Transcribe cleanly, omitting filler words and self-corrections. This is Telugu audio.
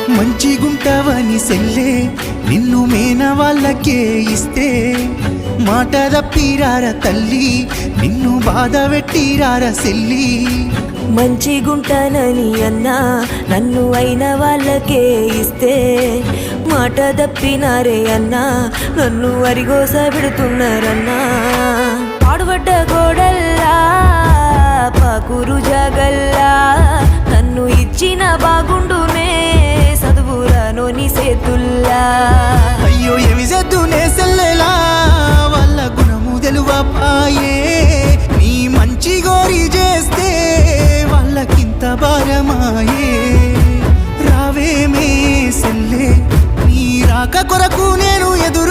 మంచిగుంటావని సెల్లే నిన్ను మేన వాళ్ళకే ఇస్తే మాట తప్పిరార తల్లి నిన్ను బాధ పెట్టిరార సెల్లి మంచిగుంటానని అన్నా నన్ను అయిన వాళ్ళకే ఇస్తే మాట తప్పినారే అన్నా నన్ను వరిగోస పెడుతున్నారన్నా పాడుబడ్డ గోడల్లా పాకురు జాగల్లా నన్ను ఇచ్చిన బాగుండునే చదువురానోని సేతుల్లా అయ్యో ఏమి చేద్దునే సెల్లెలా వాళ్ళ గుణము తెలువపాయే నీ మంచి గోరి చేస్తే వాళ్ళకింత భారమాయే రావేమే సెల్లే నీ రాక కొరకు నేను ఎదురు